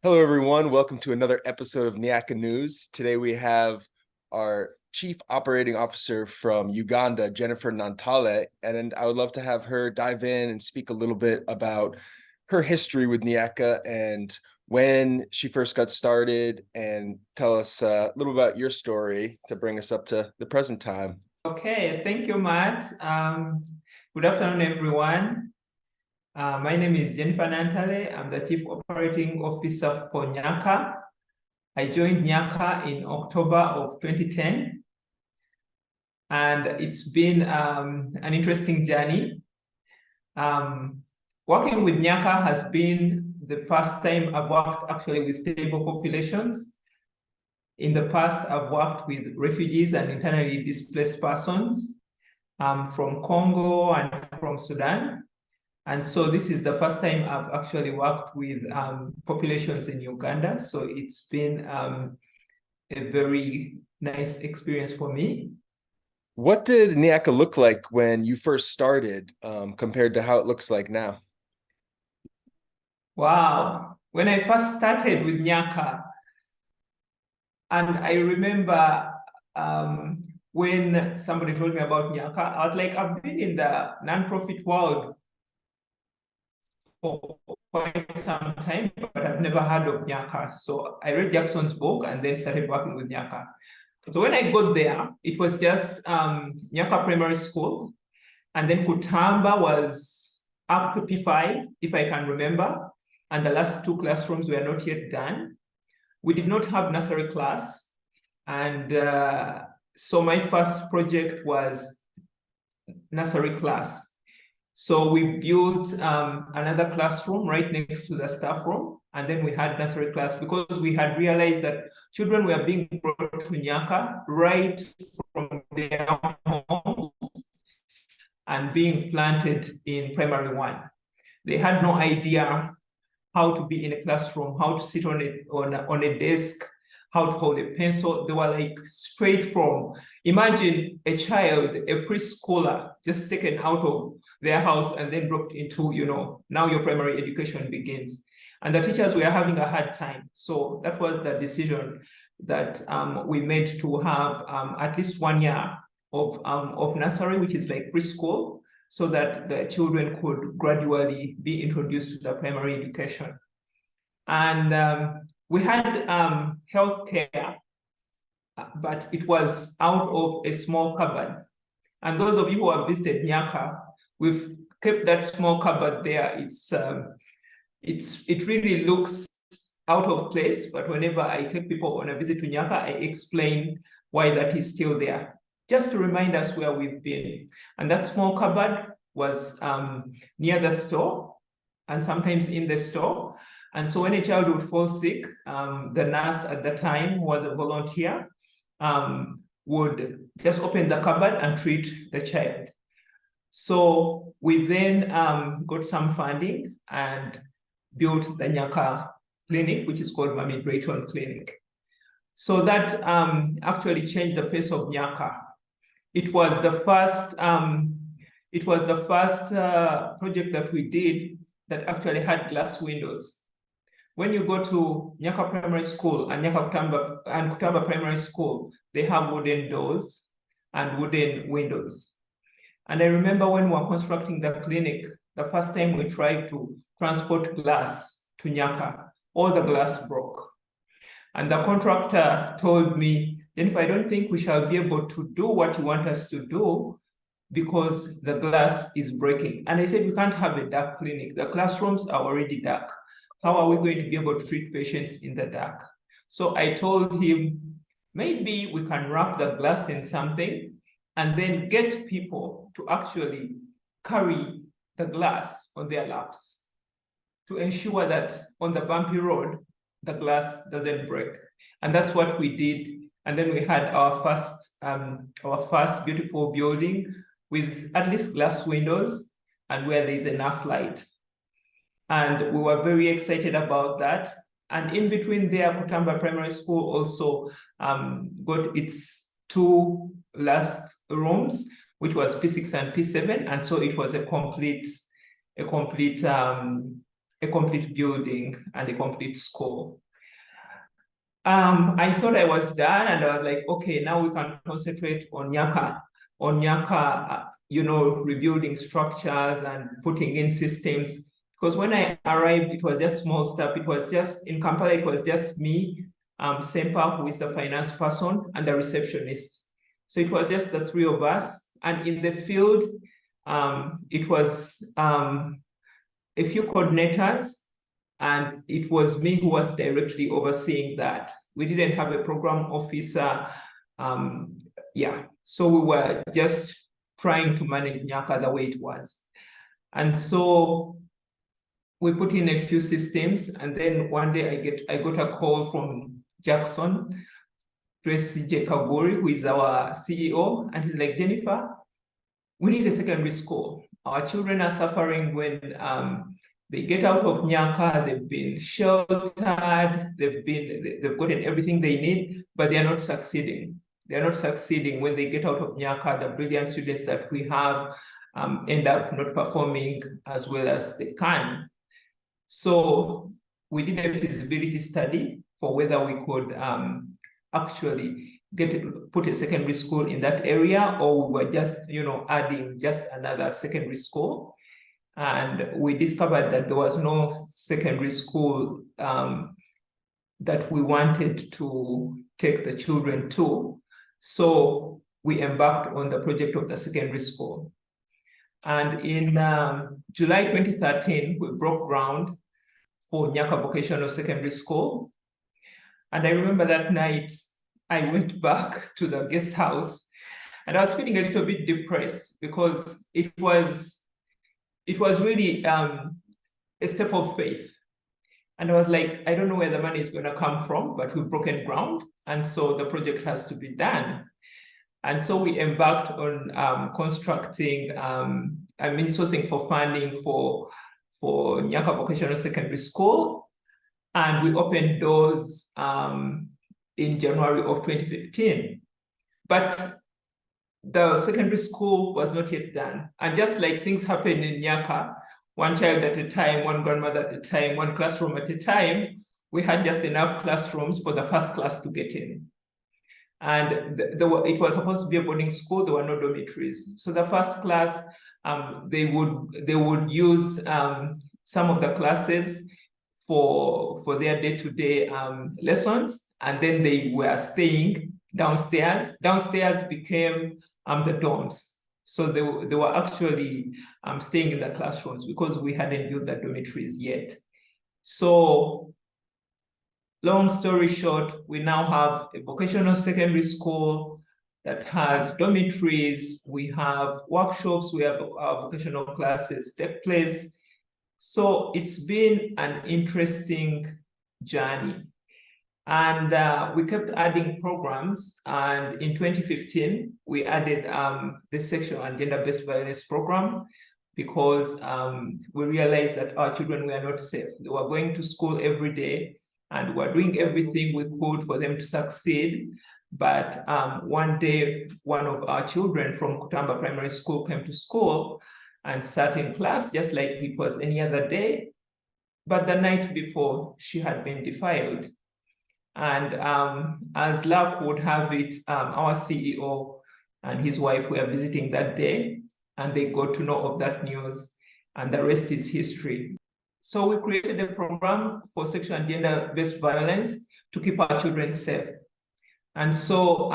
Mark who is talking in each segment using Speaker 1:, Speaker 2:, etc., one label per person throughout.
Speaker 1: Hello, everyone. Welcome to another episode of Nyaka News. Today we have our Chief Operating Officer from Uganda, Jennifer Nantale, and I would love to have her dive in and speak a little bit about her history with Nyaka and when she first got started, and tell us a little about your story to bring us up to the present time.
Speaker 2: Okay, thank you, Matt. Good afternoon, everyone. My name is Jennifer Nantale. I'm the Chief Operating Officer for Nyaka. I joined Nyaka in October of 2010, and it's been an interesting journey. Working with Nyaka has been the first time I've worked actually with stable populations. In the past, I've worked with refugees and internally displaced persons from Congo and from Sudan. And so this is the first time I've actually worked with populations in Uganda. So it's been a very nice experience for me.
Speaker 1: What did Nyaka look like when you first started compared to how it looks like now?
Speaker 2: Wow. When I first started with Nyaka, and I remember when somebody told me about Nyaka, I was like, I've been in the nonprofit world for quite some time, but I've never heard of Nyaka. So I read Jackson's book and then started working with Nyaka. So when I got there, it was just Nyaka Primary School. And then Kutamba was up to P5, if I can remember. And the last two classrooms were not yet done. We did not have nursery class. And so my first project was nursery class. So we built another classroom right next to the staff room. And then we had nursery class because we had realized that children were being brought to Nyaka right from their homes and being planted in primary one. They had no idea how to be in a classroom, how to sit on a desk, how to hold a pencil. They were like straight from, imagine a child, a preschooler, just taken out of their house and then dropped into, now your primary education begins. And the teachers were having a hard time. So that was the decision that we made to have at least 1 year of nursery, which is like preschool, so that the children could gradually be introduced to the primary education. And we had healthcare, but it was out of a small cupboard. And those of you who have visited Nyaka, we've kept that small cupboard there. It really looks out of place, but whenever I take people on a visit to Nyaka, I explain why that is still there, just to remind us where we've been. And that small cupboard was near the store and sometimes in the store. And so when a child would fall sick, the nurse at the time, who was a volunteer, would just open the cupboard and treat the child. So we then got some funding and built the Nyaka clinic, which is called Mami Drayton Clinic. So that actually changed the face of Nyaka. It was the first project that we did that actually had glass windows. When you go to Nyaka Primary School and Kutamba Primary School, they have wooden doors and wooden windows. And I remember when we were constructing the clinic, the first time we tried to transport glass to Nyaka, all the glass broke. And the contractor told me, Jennifer, I don't think we shall be able to do what you want us to do because the glass is breaking. And I said, we can't have a dark clinic. The classrooms are already dark. How are we going to be able to treat patients in the dark? So I told him, maybe we can wrap the glass in something and then get people to actually carry the glass on their laps to ensure that on the bumpy road, the glass doesn't break. And that's what we did. And then we had our first beautiful building with at least glass windows and where there's enough light. And we were very excited about that. And in between there, Kutamba Primary School also got its two last rooms, which was P6 and P7. And so it was a complete a complete building and a complete school. I thought I was done, and I was like, okay, now we can concentrate on Nyaka, rebuilding structures and putting in systems. Because when I arrived, it was just small stuff. It was just, in Kampala, it was just me, Sempa, who is the finance person, and the receptionist. So it was just the three of us. And in the field, it was a few coordinators, and it was me who was directly overseeing that. We didn't have a program officer. So we were just trying to manage Nyaka the way it was. And so we put in a few systems, and then one day I got a call from Jackson, Tracy J. Kagori, who is our CEO, and he's like, Jennifer, we need a secondary school. Our children are suffering when they get out of Nyaka. They've been sheltered, they've gotten everything they need, but they are not succeeding. They're not succeeding when they get out of Nyaka. The brilliant students that we have end up not performing as well as they can. So we did a feasibility study for whether we could actually put a secondary school in that area, or we were just, adding just another secondary school. And we discovered that there was no secondary school that we wanted to take the children to. So we embarked on the project of the secondary school. And in July 2013, we broke ground for Nyaka Vocational Secondary School. And I remember that night, I went back to the guest house, and I was feeling a little bit depressed because it was really a step of faith. And I was like, I don't know where the money is going to come from, but we've broken ground. And so the project has to be done. And so we embarked on constructing, sourcing for funding for Nyaka Vocational Secondary School. And we opened doors in January of 2015. But the secondary school was not yet done. And just like things happen in Nyaka, one child at a time, one grandmother at a time, one classroom at a time, we had just enough classrooms for the first class to get in. And it was supposed to be a boarding school. There were no dormitories. So the first class, they would use some of the classes for their day-to-day lessons, and then they were staying downstairs. Downstairs became the dorms. So they were actually staying in the classrooms because we hadn't built the dormitories yet. So long story short, we now have a vocational secondary school that has dormitories, we have workshops, we have vocational classes take place. So it's been an interesting journey. And we kept adding programs. And in 2015, we added the sexual and gender-based violence program because we realized that our children were not safe. They were going to school every day, and we were doing everything we could for them to succeed. But one day, one of our children from Kutamba Primary School came to school and sat in class just like it was any other day. But the night before, she had been defiled. And as luck would have it, our CEO and his wife were visiting that day, and they got to know of that news, and the rest is history. So we created a program for sexual and gender-based violence to keep our children safe. And so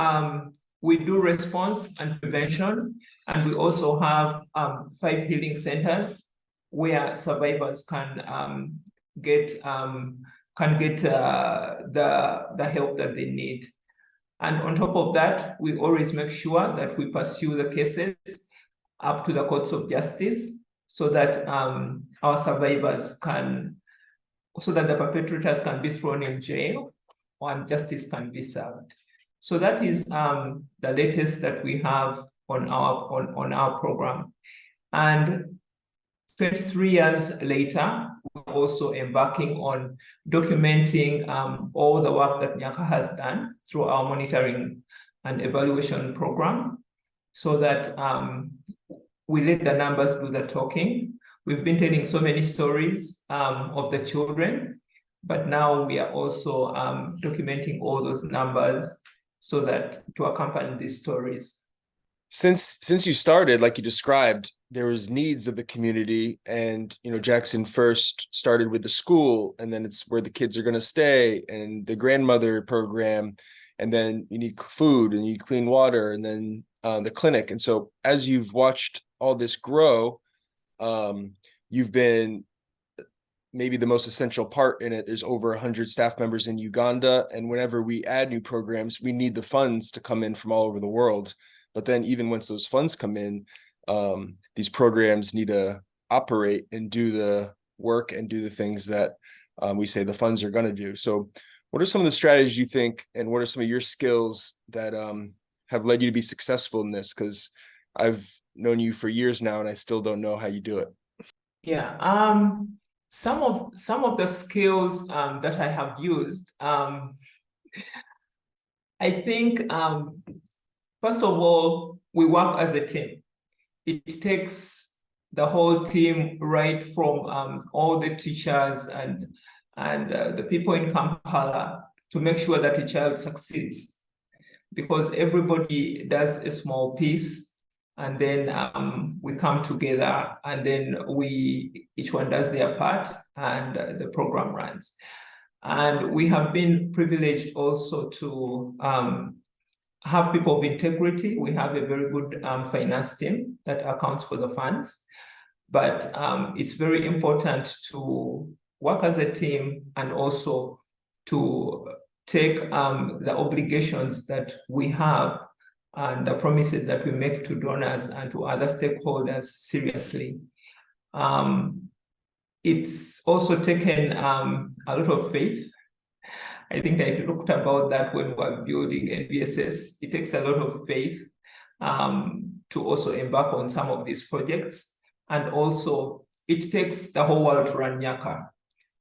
Speaker 2: we do response and prevention, and we also have 5 healing centers where survivors can get the help that they need. And on top of that, we always make sure that we pursue the cases up to the courts of justice so that our survivors so that the perpetrators can be thrown in jail and justice can be served. So that is the latest that we have on our program. And 23 years later, we're also embarking on documenting all the work that Nyaka has done through our monitoring and evaluation program, so that we let the numbers do the talking. we've been telling so many stories of the children, but now we are also documenting all those numbers so that to accompany these stories.
Speaker 1: Since you started, like you described, there was needs of the community, and Jackson first started with the school, and then it's where the kids are going to stay, and the grandmother program, and then you need food and you need clean water, and then the clinic. And so as you've watched all this grow, you've been maybe the most essential part in it. There's over 100 staff members in Uganda, and whenever we add new programs, we need the funds to come in from all over the world. But then even once those funds come in, these programs need to operate and do the work and do the things that we say the funds are going to do. So what are some of the strategies you think, and what are some of your skills that have led you to be successful in this? Because I've known you for years now, and I still don't know how you do it.
Speaker 2: Yeah, some of the skills that I have used, I think, first of all, we work as a team. It takes the whole team, right from all the teachers and the people in Kampala, to make sure that a child succeeds, because everybody does a small piece, and then we come together, and then each one does their part, and the program runs. And we have been privileged also to have people of integrity. We have a very good finance team that accounts for the funds, but it's very important to work as a team, and also to take the obligations that we have and the promises that we make to donors and to other stakeholders seriously. It's also taken a lot of faith. I think I talked about that when we were building NBSS. It takes a lot of faith to also embark on some of these projects. And also, it takes the whole world to run Nyaka.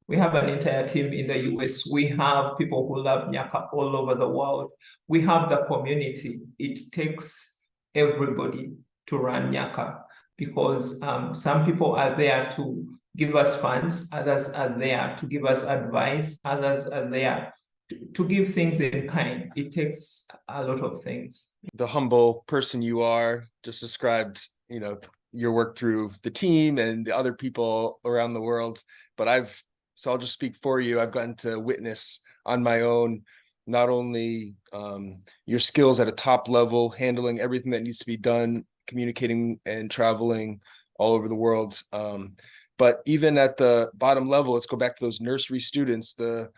Speaker 2: We have an entire team in the US. We have people who love Nyaka all over the world. We have the community. It takes everybody to run Nyaka, because some people are there to give us funds, others are there to give us advice, others are there to give things in kind. It takes a lot of things.
Speaker 1: The humble person you are just described, your work through the team and the other people around the world. But I'll just speak for you. I've gotten to witness on my own, not only your skills at a top level, handling everything that needs to be done, communicating and traveling all over the world, but even at the bottom level. Let's go back to those nursery students, the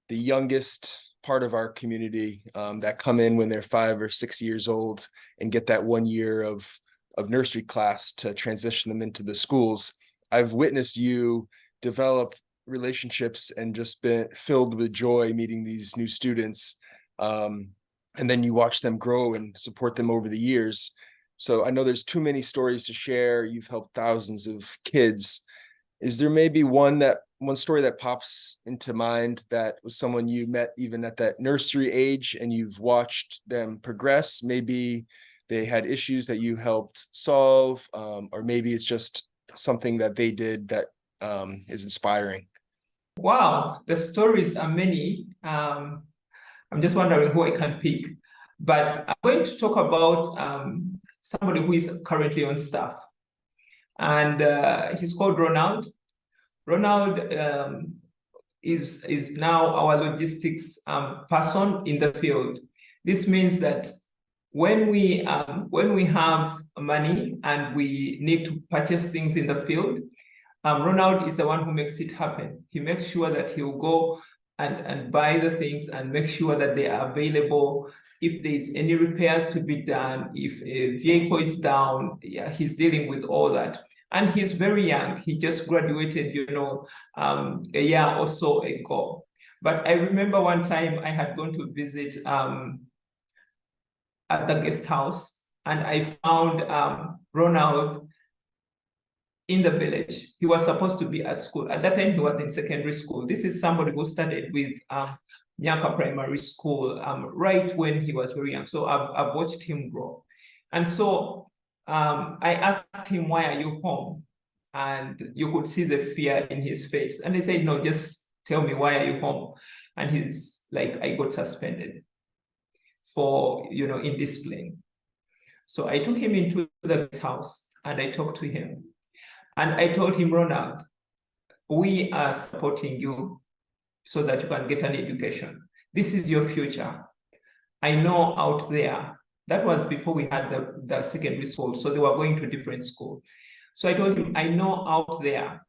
Speaker 1: youngest part of our community, that come in when they're 5 or 6 years old and get that 1 year of nursery class to transition them into the schools. I've witnessed you develop relationships and just been filled with joy meeting these new students. And then you watch them grow and support them over the years. So I know there's too many stories to share. You've helped thousands of kids. Is there maybe one story that pops into mind that was someone you met even at that nursery age, and you've watched them progress? Maybe they had issues that you helped solve, or maybe it's just something that they did that is inspiring.
Speaker 2: Wow, the stories are many. I'm just wondering who I can pick, but I'm going to talk about somebody who is currently on staff, and he's called Ronald. Ronald is now our logistics person in the field. This means that when we have money and we need to purchase things in the field, Ronald is the one who makes it happen. He makes sure that he'll go and buy the things and make sure that they are available. If there's any repairs to be done, if a vehicle is down, yeah, he's dealing with all that. And he's very young. He just graduated, a year or so ago. But I remember one time I had gone to visit at the guest house, and I found Ronald in the village. He was supposed to be at school. At that time, he was in secondary school. This is somebody who started with Nyaka Primary School right when he was very young. So I've watched him grow. And so I asked him, why are you home? and you could see the fear in his face. And I said, no, just tell me, why are you home? And he's like, I got suspended for, indiscipline. So I took him into the house and I talked to him. And I told him, Ronald, we are supporting you so that you can get an education. This is your future. I know out there, that was before we had the secondary school, so they were going to a different school. So I told him, I know out there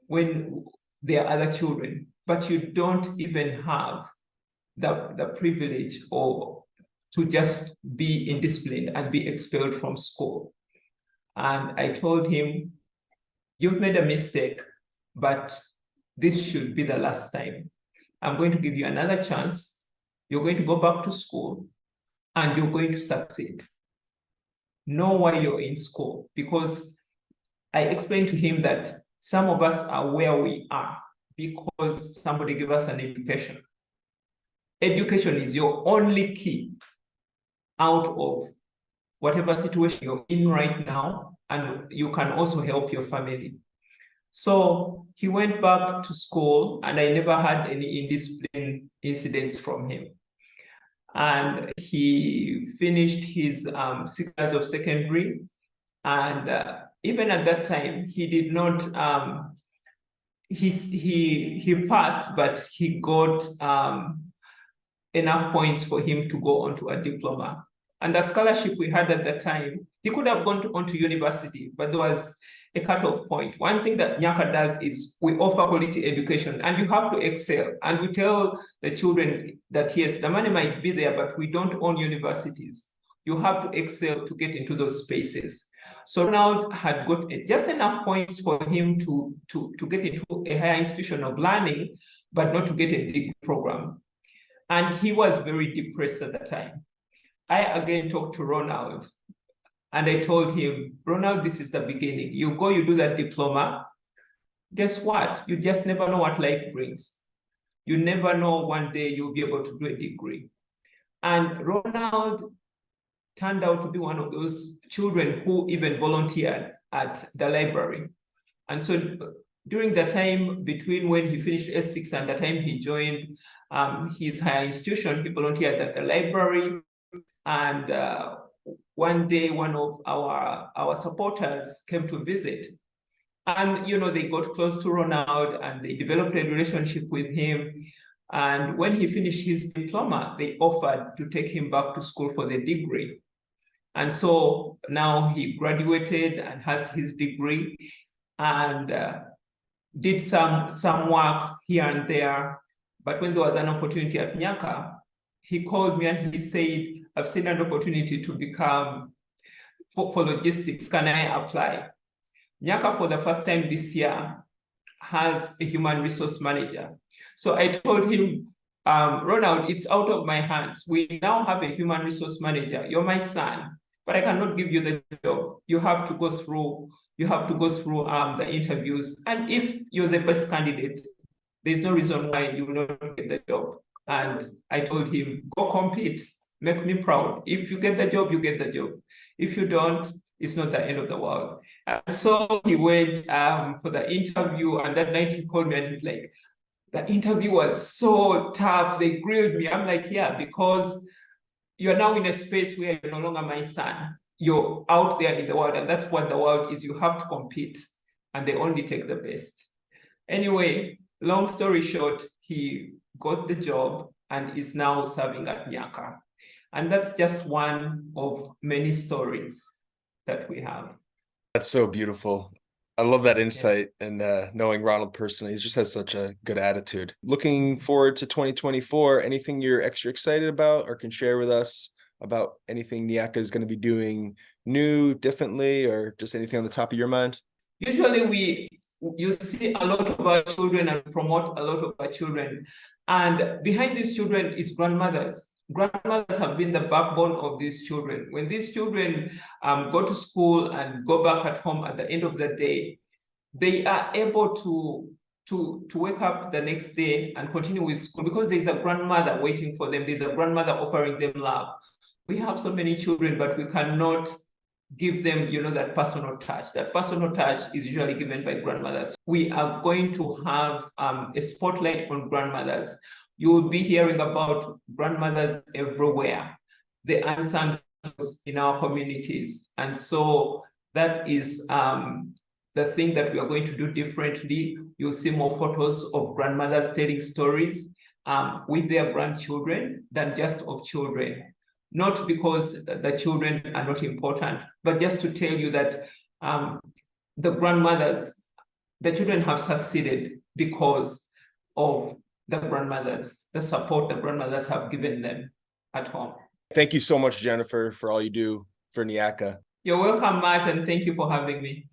Speaker 2: when there are other children, but you don't even have the privilege or to just be indisciplined and be expelled from school. And I told him, you've made a mistake, but this should be the last time. I'm going to give you another chance. You're going to go back to school and you're going to succeed. Know why you're in school, because I explained to him that some of us are where we are because somebody gave us an education. Education is your only key out of whatever situation you're in right now, and you can also help your family. So he went back to school, and I never had any indiscipline incidents from him. And he finished his 6 years of secondary. And even at that time, he did not, he passed, but he got enough points for him to go on to a diploma. And the scholarship we had at the time, he could have gone on to university, but there was a cutoff point. One thing that Nyaka does is we offer quality education, and you have to excel. And we tell the children that, yes, the money might be there, but we don't own universities. You have to excel to get into those spaces. So Ronald had got just enough points for him to get into a higher institution of learning, but not to get a degree program. And he was very depressed at the time. I again talked to Ronald, and I told him, Ronald, this is the beginning. You go, you do that diploma. Guess what? You just never know what life brings. You never know one day you'll be able to do a degree. And Ronald turned out to be one of those children who even volunteered at the library. And so during the time between when he finished S6 and the time he joined his higher institution, he volunteered at the library. And one day, one of our supporters came to visit. And, they got close to Ronald and they developed a relationship with him. And when he finished his diploma, they offered to take him back to school for the degree. And so now he graduated and has his degree and did some work here and there. But when there was an opportunity at Nyaka, he called me and he said, I've seen an opportunity to become for logistics. Can I apply? Nyaka, for the first time this year, has a human resource manager. So I told him, Ronald, it's out of my hands. We now have a human resource manager. You're my son, but I cannot give you the job. You have to go through the interviews. And if you're the best candidate, there's no reason why you will not get the job. And I told him, go compete, make me proud. If you get the job, you get the job. If you don't, it's not the end of the world. And so he went for the interview, and that night he called me and he's like, the interview was so tough. They grilled me. I'm like, yeah, because you're now in a space where you're no longer my son. You're out there in the world, and that's what the world is. You have to compete, and they only take the best. Anyway, long story short, he got the job and is now serving at Nyaka. And that's just one of many stories that we have.
Speaker 1: That's so beautiful. I love that insight and knowing Ronald personally. He just has such a good attitude. Looking forward to 2024, anything you're extra excited about or can share with us about anything Nyaka is going to be doing new, differently, or just anything on the top of your mind?
Speaker 2: Usually you see a lot of our children and promote a lot of our children. And behind these children is grandmothers. Grandmothers have been the backbone of these children. When these children go to school and go back at home at the end of the day, they are able to wake up the next day and continue with school because there's a grandmother waiting for them. There's a grandmother offering them love. We have so many children, but we cannot give them, that personal touch. That personal touch is usually given by grandmothers. We are going to have a spotlight on grandmothers. You will be hearing about grandmothers everywhere, the unsung heroes in our communities. And so that is the thing that we are going to do differently. You'll see more photos of grandmothers telling stories with their grandchildren than just of children. Not because the children are not important, but just to tell you that the grandmothers, the children have succeeded because of the grandmothers, the support the grandmothers have given them at home.
Speaker 1: Thank you so much, Jennifer, for all you do for Nyaka.
Speaker 2: You're welcome, Matt, and thank you for having me.